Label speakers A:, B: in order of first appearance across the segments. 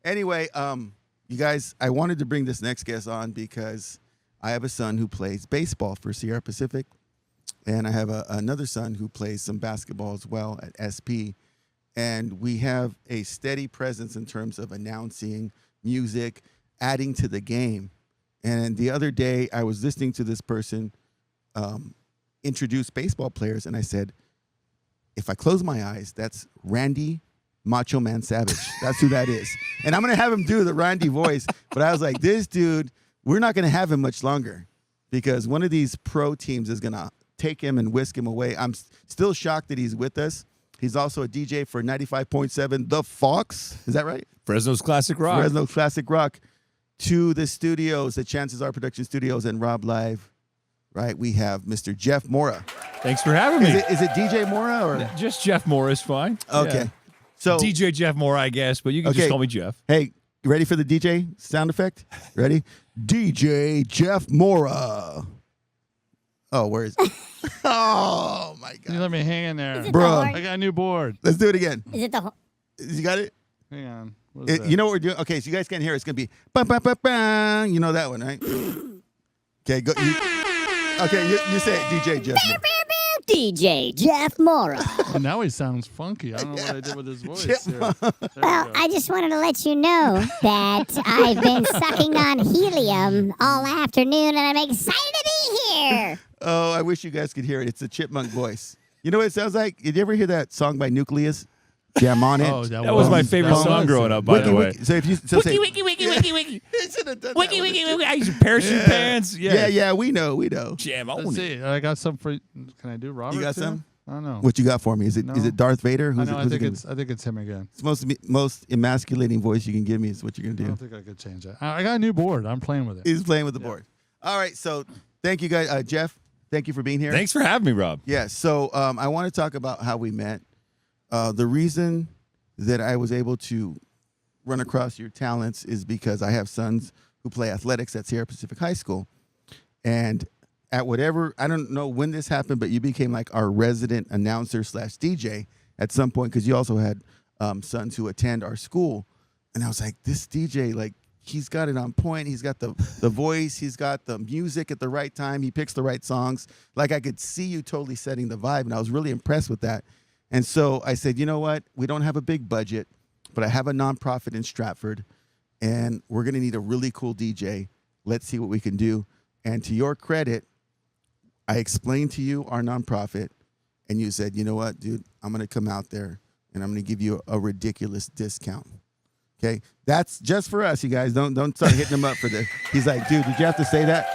A: Anyway, you guys, I wanted to bring this next guest on because I have a son who plays baseball for Sierra Pacific, and I have another son who plays some basketball as well at SP. And we have a steady presence in terms of announcing, music, adding to the game. And the other day, I was listening to this person introduce baseball players, and I said, if I close my eyes, that's Randy Macho Man Savage. That's who that is. And I'm going to have him do the Randy voice. But I was like, this dude, we're not going to have him much longer because one of these pro teams is going to take him and whisk him away. I'm still shocked that he's with us. He's also a DJ for 95.7 The Fox. Is that right?
B: Fresno's Classic Rock.
A: Fresno's Classic Rock. To the studios, the Chances Are Production Studios and Roblive. Right, we have Mr. Jeff Mora.
B: Thanks for having me.
A: Is it DJ Mora or
B: just Jeff Mora is fine?
A: Okay,
B: yeah.
A: So
B: DJ Jeff Mora, I guess, but you can just call me Jeff.
A: Hey, you ready for the DJ sound effect? Ready? DJ Jeff Mora. Oh, where is it? Oh my God!
C: You let me hang in there,
A: bro.
C: I got a new board.
A: Let's do it again.
D: Is it the?
A: You got it?
C: Hang on.
A: You know what we're doing? Okay, so you guys can't hear it. It's gonna be bang, bang, bang, bang. You know that one, right? Okay, go. Okay, you say it, DJ Jeff Mora.
D: DJ Jeff Mora.
C: Well, now he sounds funky. I don't know what I did with his voice. Here.
D: Well, I just wanted to let you know that I've been sucking on helium all afternoon, and I'm excited to be here.
A: Oh, I wish you guys could hear it. It's a chipmunk voice. You know what it sounds like? Did you ever hear that song by Nucleus? Jam on it.
C: Oh,
B: that was my favorite song growing up, by the way.
A: So if you
B: wiki, wiki, wiki, wiki, wiki. Wiki, wiki, wiki. I used parachute pants.
A: Yeah, we know.
B: Jam on
C: Let's
B: it.
C: see. I got some for you. Can I do Robert?
A: You got
C: too?
A: some?
C: I don't know.
A: What you got for me? Is it Darth Vader?
C: I know. I think it's him again.
A: It's most emasculating voice you can give me is what you're gonna do.
C: I don't think I could change that. I got a new board. I'm playing with it.
A: He's playing with the board. All right. So thank you guys, Jeff. Thank you for being here.
B: Thanks for having me, Rob.
A: Yeah. So I want to talk about how we met. The reason that I was able to run across your talents is because I have sons who play athletics at Sierra Pacific High School. And at whatever, I don't know when this happened, but you became like our resident announcer / DJ at some point because you also had sons who attend our school. And I was like, this DJ, like, he's got it on point. He's got the voice. He's got the music at the right time. He picks the right songs. Like, I could see you totally setting the vibe, and I was really impressed with that. And so I said, you know what? We don't have a big budget, but I have a nonprofit in Stratford, and we're going to need a really cool DJ. Let's see what we can do. And to your credit, I explained to you our nonprofit, and you said, you know what, dude? I'm going to come out there, and I'm going to give you a ridiculous discount. Okay? That's just for us, you guys. Don't start hitting him up for this. He's like, dude, did you have to say that?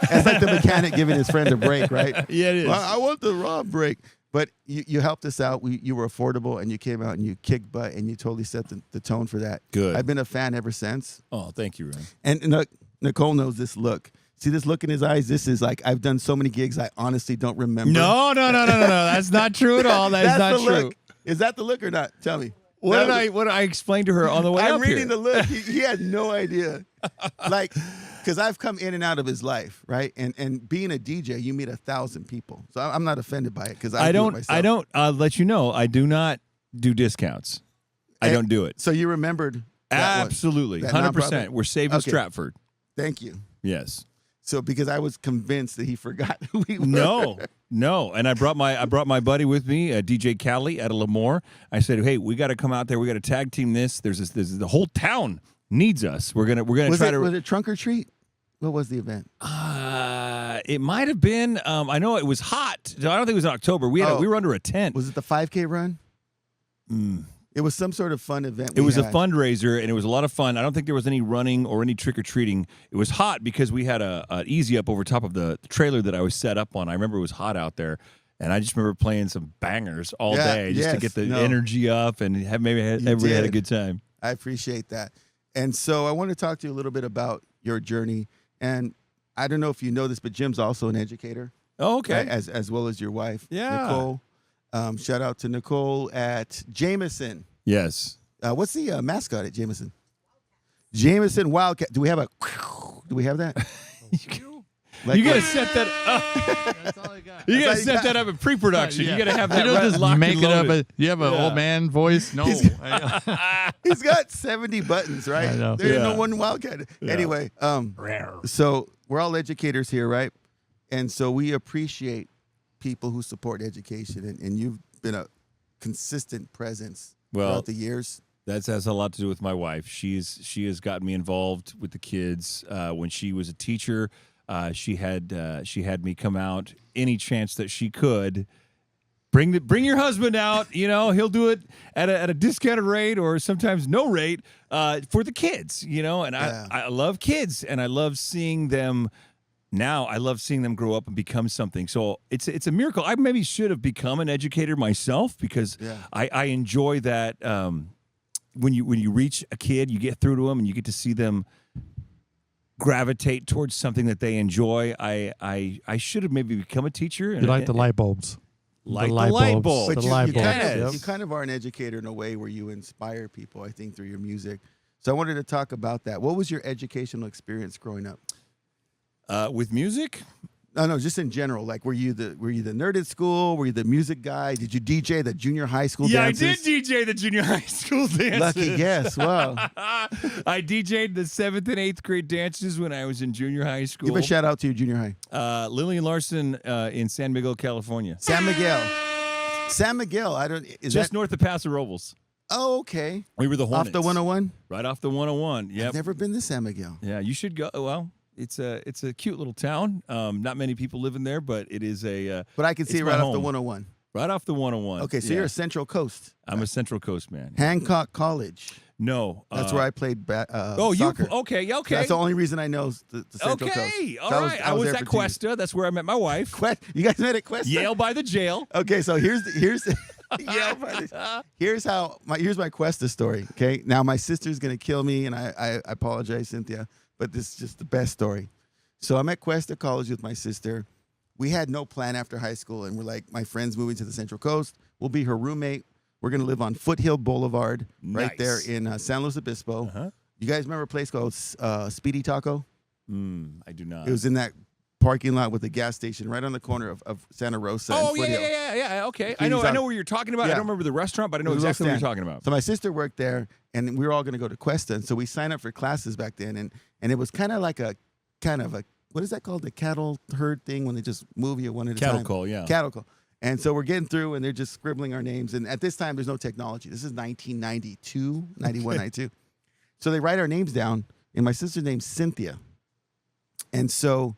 A: That's like the mechanic giving his friend a break, right?
B: Yeah, it is.
A: Well, I want the Rob break. But you helped us out. You were affordable, and you came out and you kicked butt, and you totally set the tone for that.
B: Good.
A: I've been a fan ever since.
B: Oh, thank you, Ron.
A: And Nicole knows this look. See this look in his eyes? This is like, I've done so many gigs, I honestly don't remember.
B: No. That's not true at all. That's not true.
A: Look. Is that the look or not? Tell me.
B: What did I explain to her on the way up
A: I'm reading
B: here?
A: the look. He had no idea. Like, because I've come in and out of his life, right? And being a DJ, you meet 1,000 people. So I'm not offended by it because I do it myself.
B: I don't. I'll let you know. I do not do discounts. I don't do it.
A: So you remembered that
B: Absolutely,
A: that
B: 100%.
A: nonprofit?
B: We're saving
A: Okay.
B: Stratford.
A: Thank you.
B: Yes.
A: So because I was convinced that he forgot who we were.
B: No. And I brought my buddy with me, DJ Callie out of Lemoore. I said, hey, we got to come out there. We got to tag team this. There's the whole town needs us. We're gonna
A: Was
B: try
A: it trunk or treat? What was the event?
B: It might have been. I know it was hot. I don't think it was in October. We were under a tent.
A: Was it the 5K run? It was some sort of fun event.
B: It was a fundraiser, and it was a lot of fun. I don't think there was any running or any trick-or-treating. It was hot because we had an easy up over top of the trailer that I was set up on. I remember it was hot out there, and I just remember playing some bangers all day just to get the energy up and everybody had a good time.
A: I appreciate that. And so I want to talk to you a little bit about your journey. And I don't know if you know this, but Jim's also an educator.
B: Oh, okay.
A: Right? As well as your wife,
B: Yeah.
A: Nicole. Shout out to Nicole at Jameson.
B: Yes.
A: What's the mascot at Jameson? Jameson Wildcat. Do we have that? Like
B: You got to
A: what?
B: set that up.
C: That's all I got.
B: You got to
A: all you
B: set
A: got.
B: that up in pre-production.
C: Yeah.
B: You got to have
C: You
B: that
C: don't
B: right
C: just
B: locked
C: make
B: and
C: it up.
B: loaded.
C: You have an
B: Yeah.
C: old man voice. No.
A: He's got 70 buttons, right?
C: I know.
A: There ain't no
B: Yeah.
A: one Wildcat.
B: Yeah.
A: Anyway, so we're all educators here, right? And so we appreciate people who support education, and you've been a consistent presence throughout the years.
B: That has a lot to do with my wife. She has gotten me involved with the kids. When she was a teacher, she had me come out any chance that she could. Bring your husband out. You know, he'll do it at a discounted rate or sometimes no rate for the kids. You know, and I love kids, and I love seeing them. Now I love seeing them grow up and become something. So it's a miracle. I maybe should have become an educator myself because I enjoy that. When you reach a kid, you get through to them, and you get to see them gravitate towards something that they enjoy. I should have maybe become a teacher.
C: You like the light bulbs.
B: Like
C: the
B: the light bulbs.
A: But
C: The
A: you,
C: light
A: you,
C: bulbs.
A: kind of,
C: Yep.
A: you kind of are an educator in a way where you inspire people, I think, through your music. So I wanted to talk about that. What was your educational experience growing up?
B: With music.
A: No, just in general. Like, were you the nerd at school? Were you the music guy? Did you DJ the junior high school dances?
B: I did DJ the junior high school dances.
A: Lucky guess. Wow.
B: I DJ'd the 7th and 8th grade dances when I was in junior high school.
A: Give a shout out to your junior high.
B: Lillian Larson in San Miguel, California.
A: San Miguel. San Miguel. Is
B: Just
A: that?
B: north of Paso Robles.
A: Oh, okay.
B: We were the Hornets.
A: Off the 101.
B: Right off the 101. Yep.
A: I've never been to San Miguel.
B: Yeah, you should go. Well, it's a cute little town. Not many people live in there, but it is a.
A: But I can see
B: it's
A: it
B: my
A: right off the
B: home.
A: 101.
B: Right off the 101.
A: Okay, so
B: Yeah.
A: you're a Central Coast.
B: I'm a Central Coast man.
A: Hancock College.
B: No,
A: That's where I played
B: Oh,
A: soccer.
B: okay, yeah, okay.
A: That's the only reason I know the Central Coast.
B: Okay, all
A: So
B: right. I was
A: there
B: at
A: for 2 years.
B: Cuesta. That's where I met my wife.
A: You guys met at Quest?
B: Yale by the jail.
A: Okay, so here's here's my Cuesta story. Okay, now my sister's gonna kill me, and I apologize, Cynthia, but this is just the best story. So I'm at Cuesta College with my sister. We had no plan after high school, and we're like, my friend's moving to the Central Coast. We'll be her roommate. We're gonna live on Foothill Boulevard, right there
B: Nice.
A: in San Luis Obispo.
B: Uh-huh.
A: You guys remember a place called Speedy Taco?
B: I do not.
A: It was in that parking lot with the gas station right on the corner of Santa Rosa.
B: Oh
A: and
B: yeah,
A: Foothill.
B: yeah. Okay,
A: Speedy
B: I
A: Taco.
B: know where you're talking about.
A: Yeah.
B: I don't remember the restaurant, but I know
A: There's a little
B: exactly what you're
A: stand.
B: talking about.
A: So my sister worked there, and we were all going to go to Cuesta, and so we signed up for classes back then, and it was kind of like a what is that called? The cattle herd thing when they just move you one at a time.
B: Cattle call, yeah.
A: Cattle call. And so we're getting through, and they're just scribbling our names. And at this time, there's no technology. This is 1992, 91, 92. So they write our names down, and my sister's name's Cynthia. And so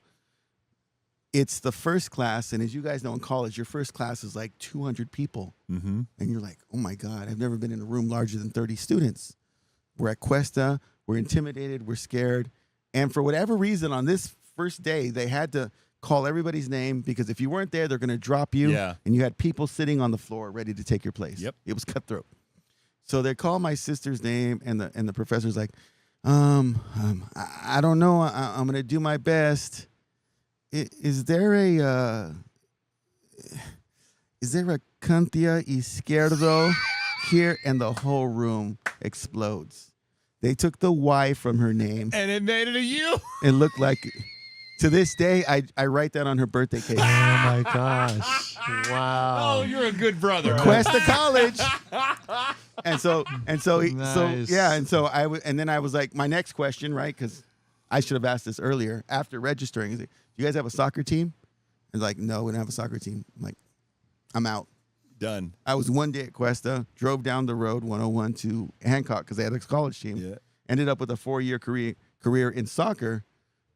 A: it's the first class, and as you guys know in college, your first class is like 200 people.
B: Mm-hmm.
A: And you're like, oh my God, I've never been in a room larger than 30 students. We're at Cuesta, we're intimidated, we're scared. And for whatever reason, on this first day, they had to call everybody's name because if you weren't there, they're going to drop you.
B: Yeah.
A: And you had people sitting on the floor ready to take your place.
B: Yep.
A: It was cutthroat. So they call my sister's name, and the professor's like, I don't know. I'm going to do my best. Is there a Cynthia Izquierdo here? And the whole room explodes. They took the Y from her name.
B: And it made it a you.
A: It looked like, to this day, I write that on her birthday cake.
C: Oh my gosh! Wow.
B: Oh, you're a good brother.
A: Cuesta College. And so
C: Nice.
A: yeah, and then I was like, my next question, right? Because I should have asked this earlier after registering. Is it, do you guys have a soccer team? And like, no, we don't have a soccer team. I'm like, I'm out.
B: Done.
A: I was one day at Cuesta, drove down the road 101 to Hancock because they had a college team.
B: Yeah.
A: Ended up with a 4-year career in soccer.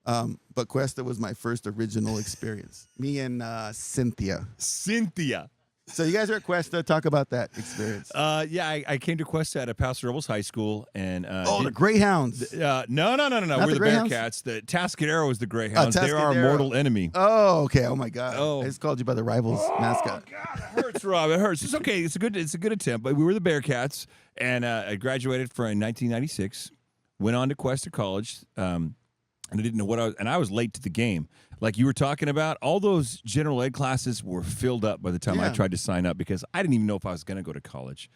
A: But Cuesta was my first original experience. Me and Cynthia.
B: Cynthia.
A: So you guys are at Cuesta. Talk about that experience.
B: Yeah, I came to Cuesta at a Paso Robles High School, and
A: the Greyhounds.
B: no.
A: Not
B: We're
A: the
B: the
A: Greyhounds?
B: Bearcats. The Tascadero is the Greyhounds. They are our
A: Tascadero.
B: mortal enemy.
A: Oh, okay. Oh my God.
B: Oh.
A: I just called you by the Rivals mascot.
B: God, it hurts, Rob. It hurts. It's okay. It's a good attempt. But we were the Bearcats, and I graduated in 1996. Went on to Cuesta College, and I didn't know what I was late to the game. Like you were talking about, all those general ed classes were filled up by the time I
A: Yeah.
B: tried to sign up because I didn't even know if I was going to go to college.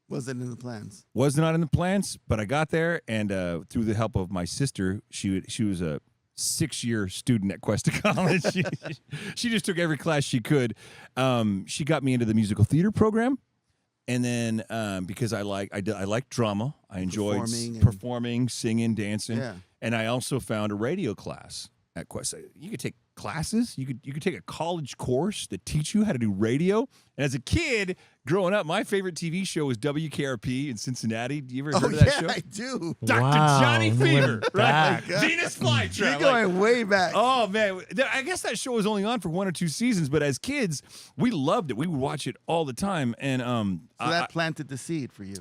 A: Wasn't in the plans.
B: Was not in the plans, but I got there, and through the help of my sister, she was a 6-year student at Cuesta College. She just took every class she could. She got me into the musical theater program. And then because I like drama, I enjoyed performing, singing, dancing.
A: Yeah.
B: And I also found a radio class at Cuesta. You could take classes. You could take a college course that teach you how to do radio. And as a kid, growing up, my favorite TV show was WKRP in Cincinnati. Do you ever heard of that show?
A: I do.
B: Dr.
C: Wow,
B: Johnny Fever, right?
C: back.
B: Venus Flytrap.
A: You're going way back.
B: Oh man, I guess that show was only on for 1 or 2 seasons, but as kids, we loved it. We would watch it all the time, and
A: So that planted the seed for you.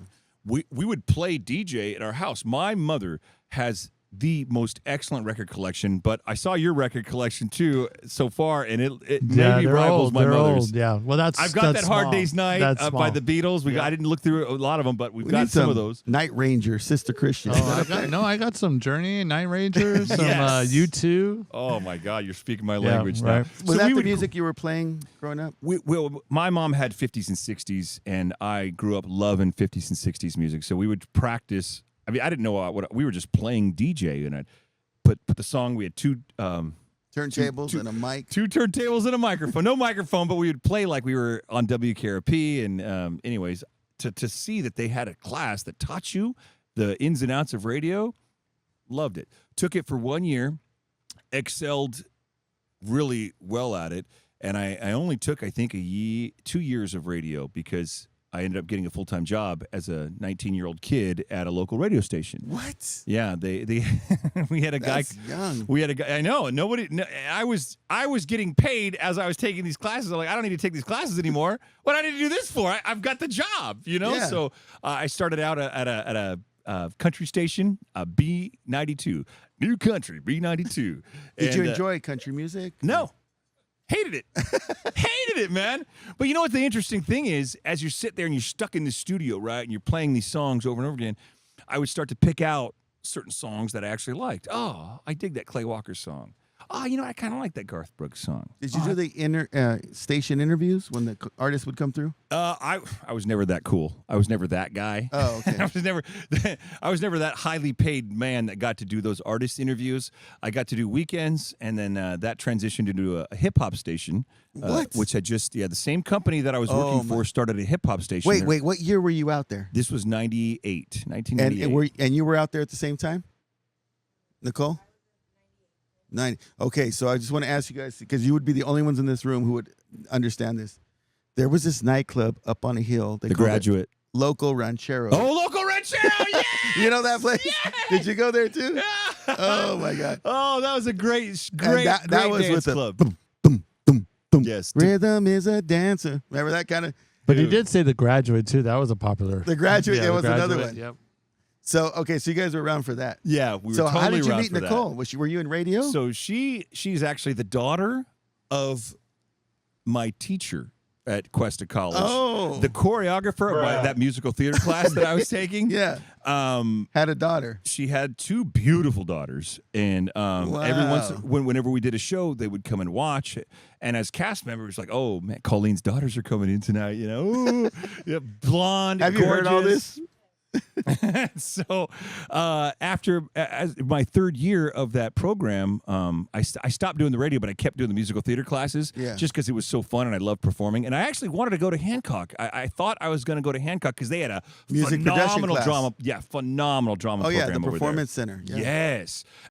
B: we would play DJ at our house. My mother has the most excellent record collection, but I saw your record collection too so far, and it maybe rivals
C: old,
B: my
C: they're
B: mother's.
C: Old. Yeah, well,
B: I've got
C: that's
B: that Hard
C: small.
B: Day's Night
C: That's
B: by
C: small.
B: the Beatles. I didn't look through a lot of them, but we've
A: We
B: got
A: need
B: some of those.
A: Night Ranger, Sister Christian.
C: Oh, I got some Journey, Night Ranger, some
B: Yes.
C: U2.
B: Oh my God, you're speaking my
C: Yeah,
B: language
C: right.
B: now.
A: Was
B: So
A: that
B: we
A: the
B: would-
A: music you were playing growing up?
B: Well, my mom had 50s and 60s, and I grew up loving 50s and 60s music. So we would practice. I mean, I didn't know what we were just playing DJ, and I'd put the song. We had two
A: Turntables and a mic.
B: turntables and a microphone. No microphone, but we would play like we were on WKRP. And anyways, to see that they had a class that taught you the ins and outs of radio, loved it. Took it for 1 year, excelled really well at it. And I only took, I think, 2 years of radio because I ended up getting a full-time job as a 19-year-old kid at a local radio station.
A: What?
B: Yeah, they we had a guy.
A: That's young.
B: We had a guy. I know. I was getting paid as I was taking these classes. I'm like, I don't need to take these classes anymore. What do I need to do this for? I've got the job.
A: Yeah.
B: So I started out at a country station, B92, New Country B92.
A: Did you
B: And,
A: enjoy country music?
B: No. Hated it. Hated it, man. But you know what the interesting thing is? As you sit there and you're stuck in the studio, right, and you're playing these songs over and over again, I would start to pick out certain songs that I actually liked. Oh, I dig that Clay Walker song. Oh, I kind of like that Garth Brooks song.
A: Did you do the station interviews when the artists would come through?
B: I was never that cool. I was never that guy.
A: Oh, okay.
B: I was never that highly paid man that got to do those artist interviews. I got to do weekends, and then that transitioned into a hip hop station.
A: What?
B: Which had just the same company that I was working for started a hip hop station.
A: Wait, what year were you out there?
B: This was 1998.
A: And you were out there at the same time, Nicole? 90. Okay, so I just want to ask you guys, because you would be the only ones in this room who would understand this. There was this nightclub up on a hill. They
B: The
A: called it
B: Graduate.
A: Local Ranchero.
B: Oh, Local Ranchero, yeah!
A: You know that place?
B: Yes!
A: Did you go there too? Oh my God!
B: Oh, that was a great
A: And that was
B: dance
A: with the
B: club.
A: boom, boom, boom, boom.
B: Yes.
A: Rhythm is a dancer. Remember that kind of?
C: But he did say The Graduate, too. That was a popular.
A: The Graduate.
C: Yeah,
A: There
C: The
A: was another
C: Graduate,
A: one.
C: Yep.
A: So okay, so you guys were around for that.
B: Yeah, we were
A: So
B: totally
A: how did you
B: around
A: meet
B: for
A: Nicole?
B: that.
A: Were you in radio?
B: So she's actually the daughter of my teacher at Cuesta College.
A: Oh.
B: The choreographer of that musical theater class that I was taking.
A: Yeah. Had a daughter.
B: She had 2 beautiful daughters, and every whenever we did a show, they would come and watch. And as cast members, like, oh man, Colleen's daughters are coming in tonight. Ooh, yeah, blonde.
A: Have you heard all
B: gorgeous.
A: this?
B: So after my 3rd year of that program, I stopped doing the radio, but I kept doing the musical theater classes just because it was so fun and I loved performing. And I actually wanted to go to Hancock. I thought I was going to go to Hancock because they had a
A: Music production
B: phenomenal
A: class.
B: phenomenal drama
A: Oh
B: program
A: yeah, the
B: over there.
A: Performance Center. Yeah.
B: Yes.